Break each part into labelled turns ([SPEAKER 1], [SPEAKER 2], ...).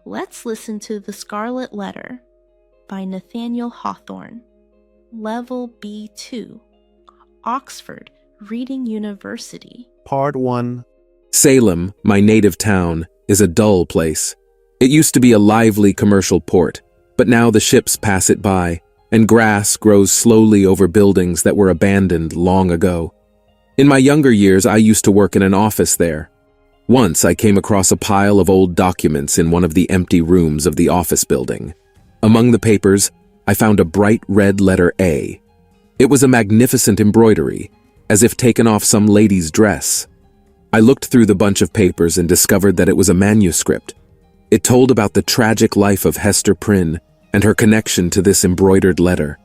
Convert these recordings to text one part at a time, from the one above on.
[SPEAKER 1] Let's listen to The Scarlet Letter by Nathaniel Hawthorne, Level B2, Oxford Reading University.
[SPEAKER 2] Part 1.
[SPEAKER 3] Salem, my native town, is a dull place. It used to be a lively commercial port, but now the ships pass it by, and grass grows slowly over buildings that were abandoned long ago. In my younger years, I used to work in an office there. Once I came across a pile of old documents in one of the empty rooms of the office building. Among the papers, I found a bright red letter A. It was a magnificent embroidery, as if taken off some lady's dress. I looked through the bunch of papers and discovered that it was a manuscript. It told about the tragic life of Hester Prynne and her connection to this embroidered letter.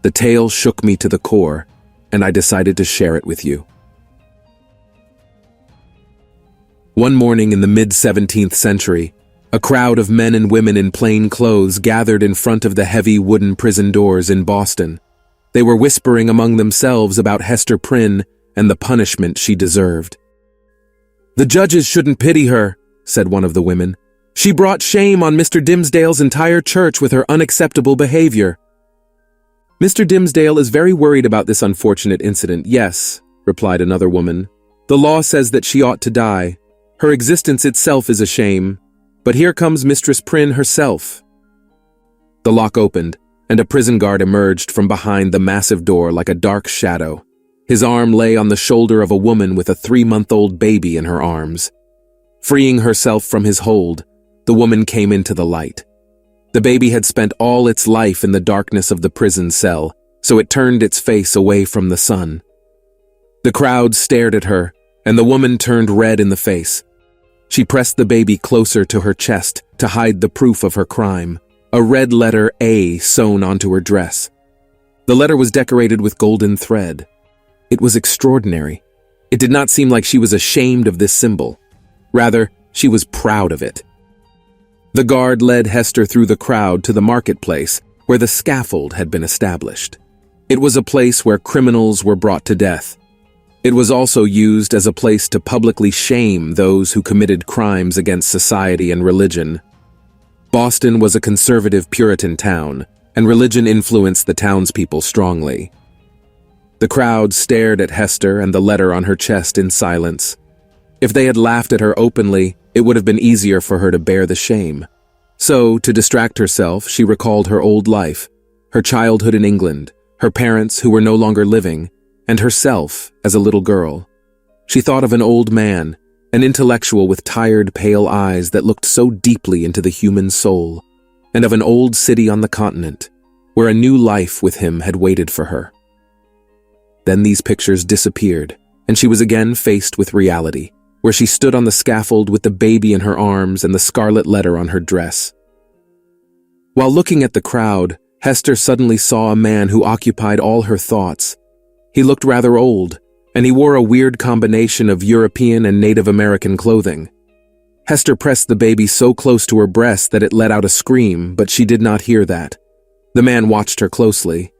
[SPEAKER 3] The tale shook me to the core, and I decided to share it with you. One morning in the mid-17th century, a crowd of men and women in plain clothes gathered in front of the heavy wooden prison doors in Boston. They were whispering among themselves about Hester Prynne and the punishment she deserved. "The judges shouldn't pity her," said one of the women. "She brought shame on Mr. Dimmesdale's entire church with her unacceptable behavior." "Mr. Dimmesdale is very worried about this unfortunate incident, yes," replied another woman. "The law says that she ought to die. Her existence itself is a shame, but here comes Mistress Prynne herself." The lock opened, and a prison guard emerged from behind the massive door like a dark shadow. His arm lay on the shoulder of a woman with a 3-month-old baby in her arms. Freeing herself from his hold, the woman came into the light. The baby had spent all its life in the darkness of the prison cell, so it turned its face away from the sun. The crowd stared at her, and the woman turned red in the face. She pressed the baby closer to her chest to hide the proof of her crime, a red letter A sewn onto her dress. The letter was decorated with golden thread. It was extraordinary. It did not seem like she was ashamed of this symbol. Rather, she was proud of it. The guard led Hester through the crowd to the marketplace, where the scaffold had been established. It was a place where criminals were brought to death. It was also used as a place to publicly shame those who committed crimes against society and religion. Boston was a conservative Puritan town, and religion influenced the townspeople strongly. The crowd stared at Hester and the letter on her chest in silence. If they had laughed at her openly, it would have been easier for her to bear the shame. So, to distract herself, she recalled her old life, her childhood in England, her parents who were no longer living, and herself as a little girl. She thought of an old man, an intellectual with tired, pale eyes that looked so deeply into the human soul, and of an old city on the continent, where a new life with him had waited for her. Then these pictures disappeared, and she was again faced with reality, where she stood on the scaffold with the baby in her arms and the scarlet letter on her dress. While looking at the crowd, Hester suddenly saw a man who occupied all her thoughts. He looked rather old, and he wore a weird combination of European and Native American clothing. Hester pressed the baby so close to her breast that it let out a scream, but she did not hear that. The man watched her closely.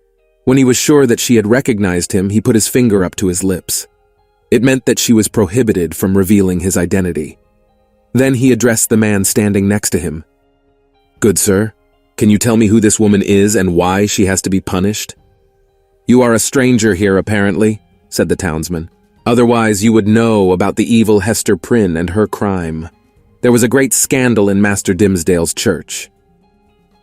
[SPEAKER 3] When he was sure that she had recognized him, he put his finger up to his lips. It meant that she was prohibited from revealing his identity. Then he addressed the man standing next to him. "Good sir, can you tell me who this woman is and why she has to be punished?" "You are a stranger here, apparently," said the townsman. "Otherwise you would know about the evil Hester Prynne and her crime. There was a great scandal in Master Dimmesdale's church."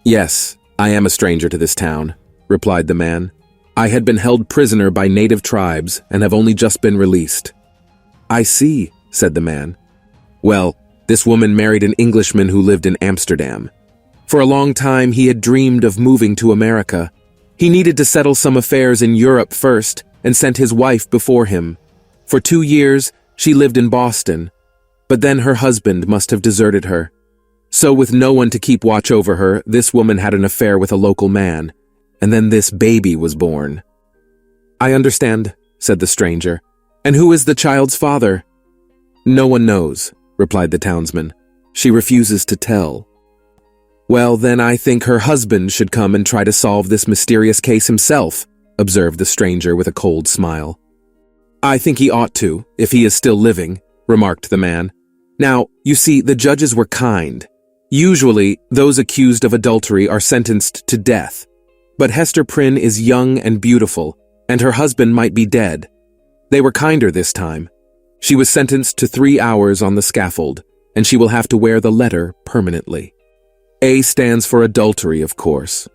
[SPEAKER 3] "Yes, I am a stranger to this town," replied the man. "I had been held prisoner by native tribes and have only just been released." "I see," said the man. "Well, this woman married an Englishman who lived in Amsterdam. For a long time he had dreamed of moving to America. He needed to settle some affairs in Europe first and sent his wife before him. For 2 years, she lived in Boston, but then her husband must have deserted her. So with no one to keep watch over her, this woman had an affair with a local man, and then this baby was born." "I understand," said the stranger. "And who is the child's father?" "No one knows," replied the townsman. "She refuses to tell." "Well, then I think her husband should come and try to solve this mysterious case himself," observed the stranger with a cold smile. "I think he ought to, if he is still living," remarked the man. "Now, you see, the judges were kind. Usually, those accused of adultery are sentenced to death. But Hester Prynne is young and beautiful, and her husband might be dead. They were kinder this time. She was sentenced to 3 hours on the scaffold, and she will have to wear the letter permanently. A stands for adultery, of course.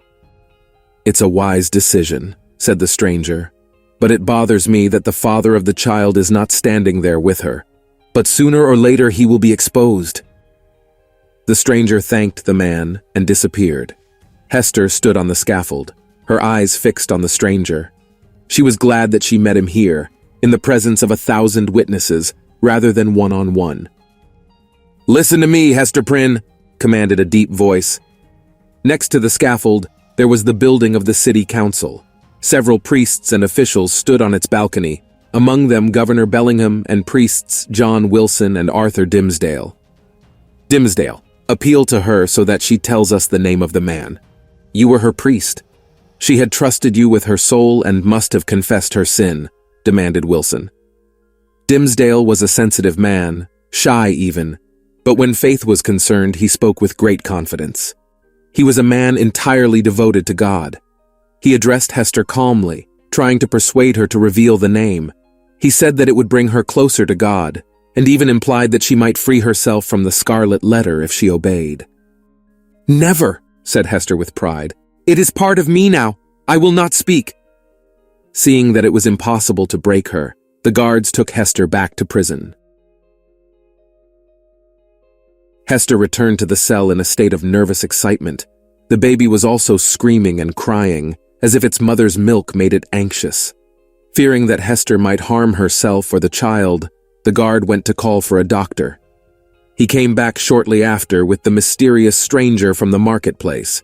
[SPEAKER 3] It's a wise decision, said the stranger, but it bothers me that the father of the child is not standing there with her. But sooner or later he will be exposed. The stranger thanked the man and disappeared. Hester stood on the scaffold, her eyes fixed on the stranger. She was glad that she met him here, in the presence of 1,000 witnesses, rather than one-on-one. "Listen to me, Hester Prynne," commanded a deep voice. Next to the scaffold, there was the building of the city council. Several priests and officials stood on its balcony, among them Governor Bellingham and priests John Wilson and Arthur Dimmesdale. "Dimmesdale, appeal to her so that she tells us the name of the man. You were her priest. She had trusted you with her soul and must have confessed her sin," demanded Wilson. Dimmesdale was a sensitive man, shy even, but when faith was concerned, he spoke with great confidence. He was a man entirely devoted to God. He addressed Hester calmly, trying to persuade her to reveal the name. He said that it would bring her closer to God, and even implied that she might free herself from the Scarlet Letter if she obeyed. "Never," said Hester with pride. "It is part of me now. I will not speak." Seeing that it was impossible to break her, the guards took Hester back to prison. Hester returned to the cell in a state of nervous excitement. The baby was also screaming and crying, as if its mother's milk made it anxious. Fearing that Hester might harm herself or the child, the guard went to call for a doctor. He came back shortly after with the mysterious stranger from the marketplace.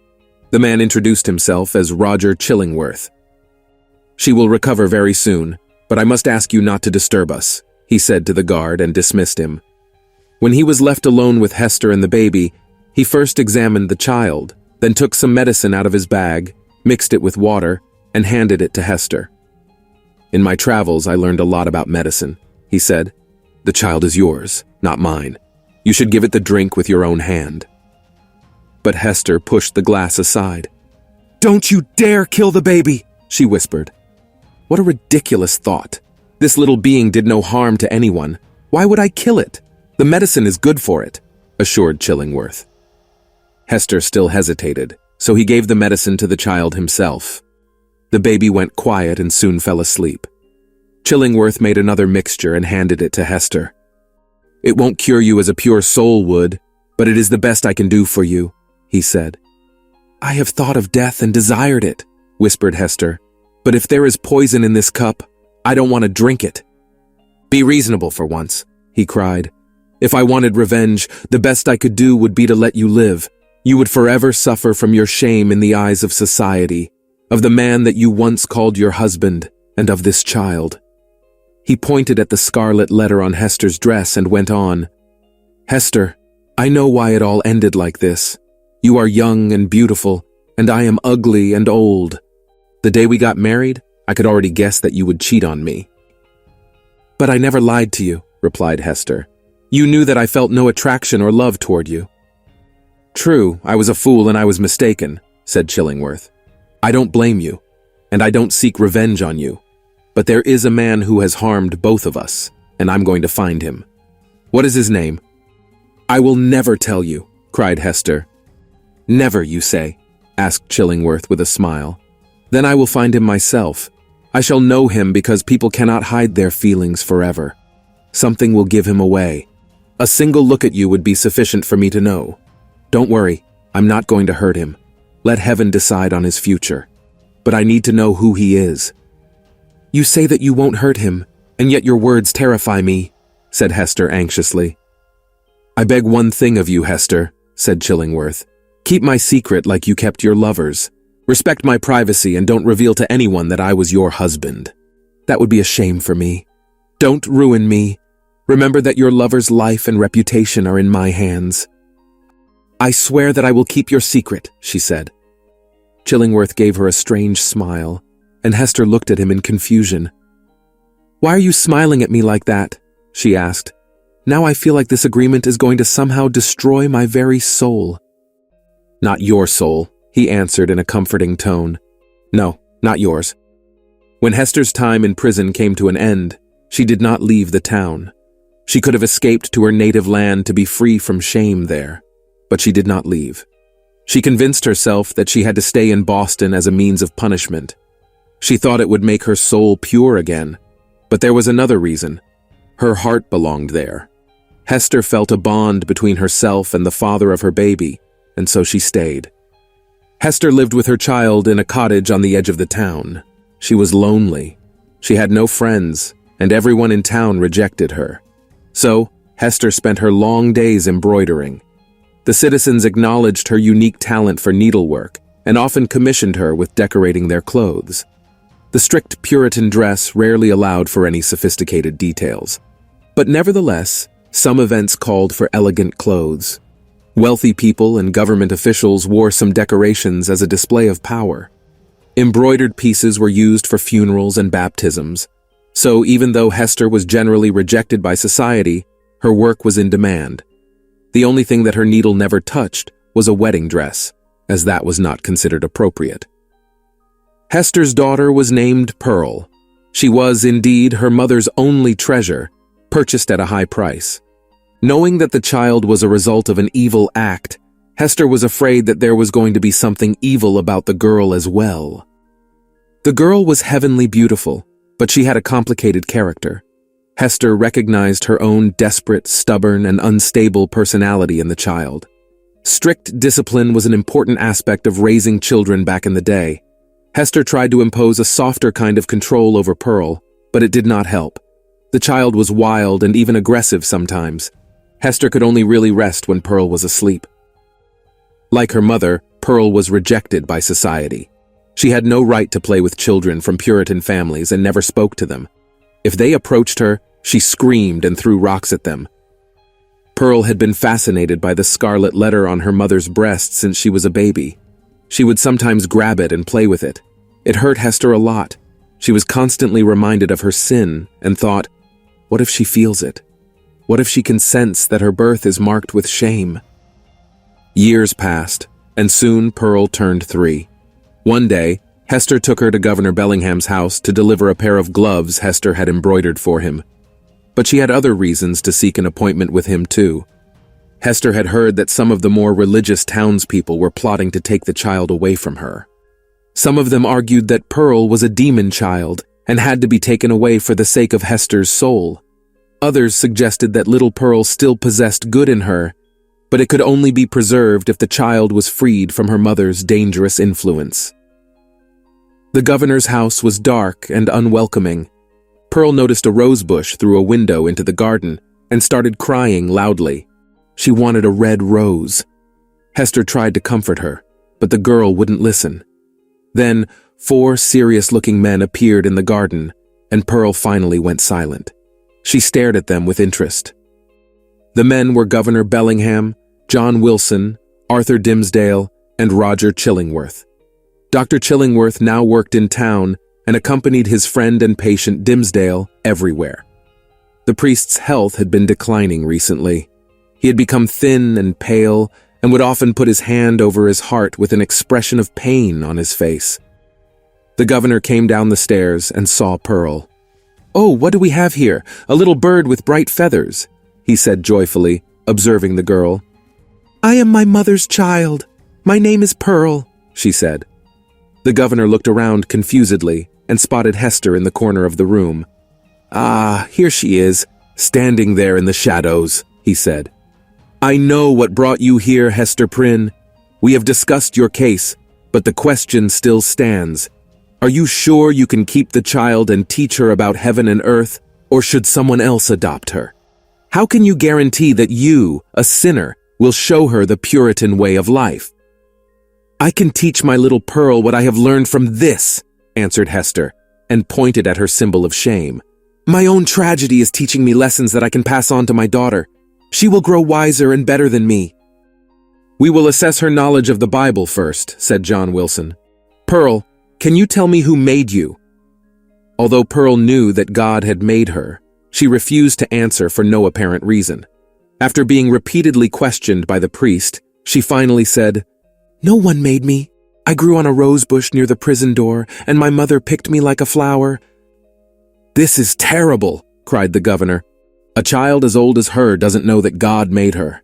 [SPEAKER 3] The man introduced himself as Roger Chillingworth. "She will recover very soon, but I must ask you not to disturb us," he said to the guard and dismissed him. When he was left alone with Hester and the baby, he first examined the child, then took some medicine out of his bag, mixed it with water, and handed it to Hester. "In my travels, I learned a lot about medicine," he said. "The child is yours, not mine. You should give it the drink with your own hand." But Hester pushed the glass aside. "Don't you dare kill the baby," she whispered. What a ridiculous thought. This little being did no harm to anyone. Why would I kill it? The medicine is good for it, assured Chillingworth. Hester still hesitated, so he gave the medicine to the child himself. The baby went quiet and soon fell asleep. Chillingworth made another mixture and handed it to Hester. "It won't cure you as a pure soul would, but it is the best I can do for you," he said. "I have thought of death and desired it," whispered Hester. "But if there is poison in this cup, I don't want to drink it." "Be reasonable for once," he cried. "If I wanted revenge, the best I could do would be to let you live. You would forever suffer from your shame in the eyes of society, of the man that you once called your husband, and of this child." He pointed at the scarlet letter on Hester's dress and went on. "Hester, I know why it all ended like this. You are young and beautiful, and I am ugly and old. The day we got married, I could already guess that you would cheat on me." "But I never lied to you," replied Hester. "You knew that I felt no attraction or love toward you." "True, I was a fool and I was mistaken," said Chillingworth. "I don't blame you, and I don't seek revenge on you. But there is a man who has harmed both of us, and I'm going to find him. What is his name?" "I will never tell you," cried Hester. "Never, you say?" asked Chillingworth with a smile. "Then I will find him myself. I shall know him because people cannot hide their feelings forever. Something will give him away. A single look at you would be sufficient for me to know. Don't worry, I'm not going to hurt him. Let heaven decide on his future. But I need to know who he is." "You say that you won't hurt him, and yet your words terrify me," said Hester anxiously. "I beg one thing of you, Hester," said Chillingworth. "Keep my secret like you kept your lover's. Respect my privacy and don't reveal to anyone that I was your husband. That would be a shame for me. Don't ruin me. Remember that your lover's life and reputation are in my hands." "I swear that I will keep your secret," she said. Chillingworth gave her a strange smile, and Hester looked at him in confusion. "Why are you smiling at me like that?" she asked. "Now I feel like this agreement is going to somehow destroy my very soul." "Not your soul," he answered in a comforting tone. "No, not yours." When Hester's time in prison came to an end, she did not leave the town. She could have escaped to her native land to be free from shame there, but she did not leave. She convinced herself that she had to stay in Boston as a means of punishment. She thought it would make her soul pure again, but there was another reason. Her heart belonged there. Hester felt a bond between herself and the father of her baby, and so she stayed. Hester lived with her child in a cottage on the edge of the town. She was lonely. She had no friends, and everyone in town rejected her. So, Hester spent her long days embroidering. The citizens acknowledged her unique talent for needlework and often commissioned her with decorating their clothes. The strict Puritan dress rarely allowed for any sophisticated details. But nevertheless, some events called for elegant clothes. Wealthy people and government officials wore some decorations as a display of power. Embroidered pieces were used for funerals and baptisms. So even though Hester was generally rejected by society, her work was in demand. The only thing that her needle never touched was a wedding dress, as that was not considered appropriate. Hester's daughter was named Pearl. She was, indeed, her mother's only treasure, purchased at a high price. Knowing that the child was a result of an evil act, Hester was afraid that there was going to be something evil about the girl as well. The girl was heavenly beautiful, but she had a complicated character. Hester recognized her own desperate, stubborn, and unstable personality in the child. Strict discipline was an important aspect of raising children back in the day. Hester tried to impose a softer kind of control over Pearl, but it did not help. The child was wild and even aggressive sometimes. Hester could only really rest when Pearl was asleep. Like her mother, Pearl was rejected by society. She had no right to play with children from Puritan families and never spoke to them. If they approached her, she screamed and threw rocks at them. Pearl had been fascinated by the Scarlet Letter on her mother's breast since she was a baby. She would sometimes grab it and play with it. It hurt Hester a lot. She was constantly reminded of her sin and thought, what if she feels it? What if she can sense that her birth is marked with shame? Years passed, and soon Pearl turned 3. One day, Hester took her to Governor Bellingham's house to deliver a pair of gloves Hester had embroidered for him. But she had other reasons to seek an appointment with him too. Hester had heard that some of the more religious townspeople were plotting to take the child away from her. Some of them argued that Pearl was a demon child and had to be taken away for the sake of Hester's soul. Others suggested that little Pearl still possessed good in her, but it could only be preserved if the child was freed from her mother's dangerous influence. The governor's house was dark and unwelcoming. Pearl noticed a rose bush through a window into the garden and started crying loudly. She wanted a red rose. Hester tried to comfort her, but the girl wouldn't listen. Then 4 serious-looking men appeared in the garden, and Pearl finally went silent. She stared at them with interest. The men were Governor Bellingham, John Wilson, Arthur Dimmesdale, and Roger Chillingworth. Dr. Chillingworth now worked in town and accompanied his friend and patient Dimmesdale everywhere. The priest's health had been declining recently. He had become thin and pale and would often put his hand over his heart with an expression of pain on his face. The governor came down the stairs and saw Pearl. "Oh, what do we have here? A little bird with bright feathers," he said joyfully, observing the girl. "I am my mother's child. My name is Pearl," she said. The governor looked around confusedly and spotted Hester in the corner of the room. "Ah, here she is, standing there in the shadows," he said. "I know what brought you here, Hester Prynne. We have discussed your case, but the question still stands. Are you sure you can keep the child and teach her about heaven and earth, or should someone else adopt her? How can you guarantee that you, a sinner, will show her the Puritan way of life?" "I can teach my little Pearl what I have learned from this," answered Hester, and pointed at her symbol of shame. "My own tragedy is teaching me lessons that I can pass on to my daughter. She will grow wiser and better than me." "We will assess her knowledge of the Bible first," said John Wilson. "Pearl, can you tell me who made you?" Although Pearl knew that God had made her, she refused to answer for no apparent reason. After being repeatedly questioned by the priest, she finally said, No one made me. I grew on a rose bush near the prison door, and my mother picked me like a flower." "This is terrible," cried the governor. "A child as old as her doesn't know that God made her.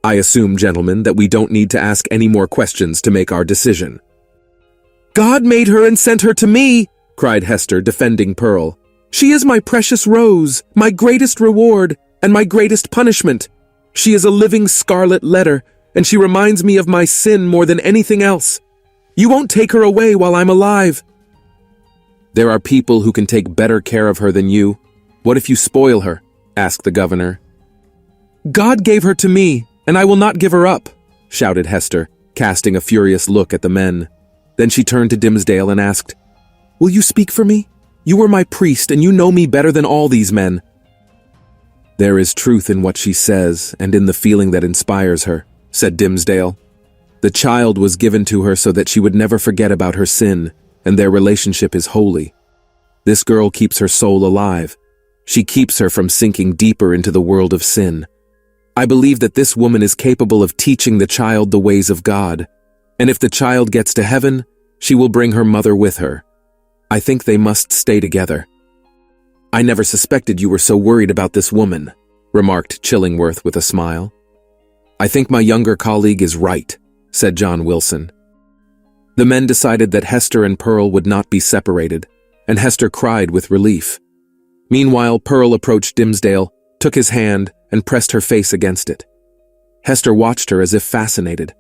[SPEAKER 3] I assume, gentlemen, that we don't need to ask any more questions to make our decision." "God made her and sent her to me," cried Hester, defending Pearl. "She is my precious rose, my greatest reward, and my greatest punishment. She is a living scarlet letter, and she reminds me of my sin more than anything else. You won't take her away while I'm alive." "There are people who can take better care of her than you. What if you spoil her?" asked the governor. "God gave her to me, and I will not give her up," shouted Hester, casting a furious look at the men. Then she turned to Dimmesdale and asked, "Will you speak for me? You were my priest, and you know me better than all these men." "There is truth in what she says, and in the feeling that inspires her," said Dimmesdale. "The child was given to her so that she would never forget about her sin, and their relationship is holy. This girl keeps her soul alive. She keeps her from sinking deeper into the world of sin. I believe that this woman is capable of teaching the child the ways of God, and if the child gets to heaven, she will bring her mother with her. I think they must stay together." "I never suspected you were so worried about this woman," remarked Chillingworth with a smile. "I think my younger colleague is right," said John Wilson. The men decided that Hester and Pearl would not be separated, and Hester cried with relief. Meanwhile, Pearl approached Dimmesdale, took his hand, and pressed her face against it. Hester watched her as if fascinated.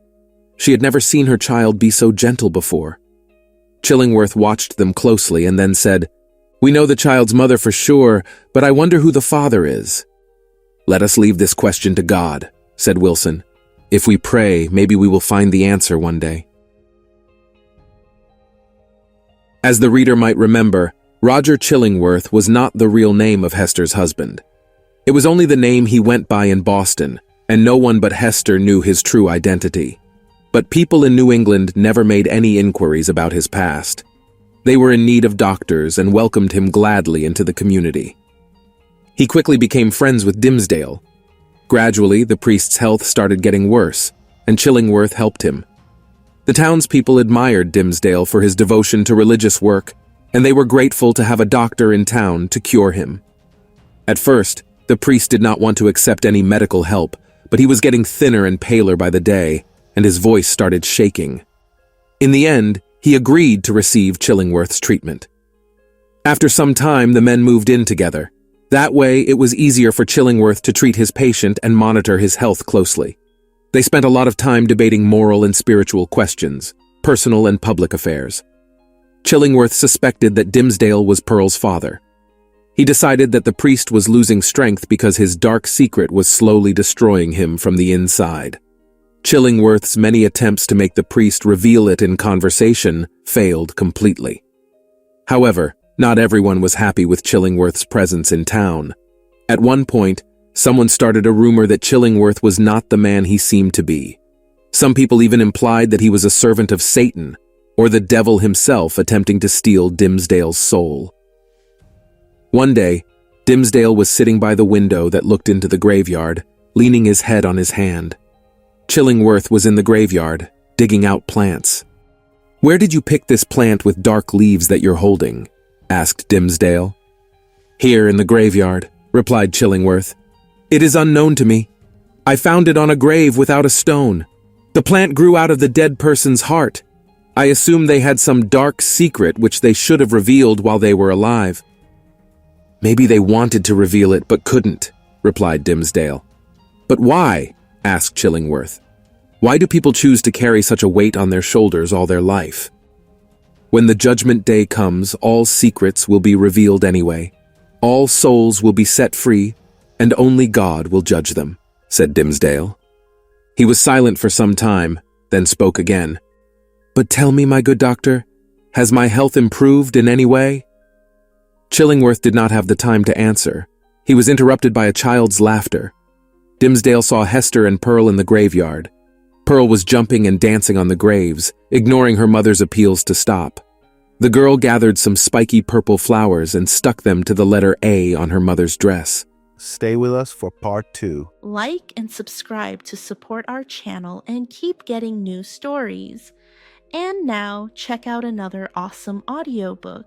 [SPEAKER 3] She had never seen her child be so gentle before. Chillingworth watched them closely and then said, "We know the child's mother for sure, but I wonder who the father is." "Let us leave this question to God," said Wilson. "If we pray, maybe we will find the answer one day." As the reader might remember, Roger Chillingworth was not the real name of Hester's husband. It was only the name he went by in Boston, and no one but Hester knew his true identity. But people in New England never made any inquiries about his past. They were in need of doctors and welcomed him gladly into the community. He quickly became friends with Dimmesdale. Gradually, the priest's health started getting worse, and Chillingworth helped him. The townspeople admired Dimmesdale for his devotion to religious work, and they were grateful to have a doctor in town to cure him. At first, the priest did not want to accept any medical help, but he was getting thinner and paler by the day, and his voice started shaking. In the end, he agreed to receive Chillingworth's treatment. After some time, the men moved in together. That way, it was easier for Chillingworth to treat his patient and monitor his health closely. They spent a lot of time debating moral and spiritual questions, personal and public affairs. Chillingworth suspected that Dimmesdale was Pearl's father. He decided that the priest was losing strength because his dark secret was slowly destroying him from the inside. Chillingworth's many attempts to make the priest reveal it in conversation failed completely. However, not everyone was happy with Chillingworth's presence in town. At one point, someone started a rumor that Chillingworth was not the man he seemed to be. Some people even implied that he was a servant of Satan, or the devil himself attempting to steal Dimmesdale's soul. One day, Dimmesdale was sitting by the window that looked into the graveyard, leaning his head on his hand. Chillingworth was in the graveyard, digging out plants. "Where did you pick this plant with dark leaves that you're holding?" asked Dimmesdale. "Here in the graveyard," replied Chillingworth. "It is unknown to me. I found it on a grave without a stone. The plant grew out of the dead person's heart. I assume they had some dark secret which they should have revealed while they were alive." "Maybe they wanted to reveal it but couldn't," replied Dimmesdale. "But why?" asked Chillingworth. "Why do people choose to carry such a weight on their shoulders all their life? When the judgment day comes, all secrets will be revealed anyway. All souls will be set free, and only God will judge them," said Dimmesdale. He was silent for some time, then spoke again. "But tell me, my good doctor, has my health improved in any way?" Chillingworth did not have the time to answer. He was interrupted by a child's laughter. Dimmesdale saw Hester and Pearl in the graveyard. Pearl was jumping and dancing on the graves, ignoring her mother's appeals to stop. The girl gathered some spiky purple flowers and stuck them to the letter A on her mother's dress.
[SPEAKER 2] Stay with us for part 2.
[SPEAKER 1] Like and subscribe to support our channel and keep getting new stories. And now check out another awesome audiobook.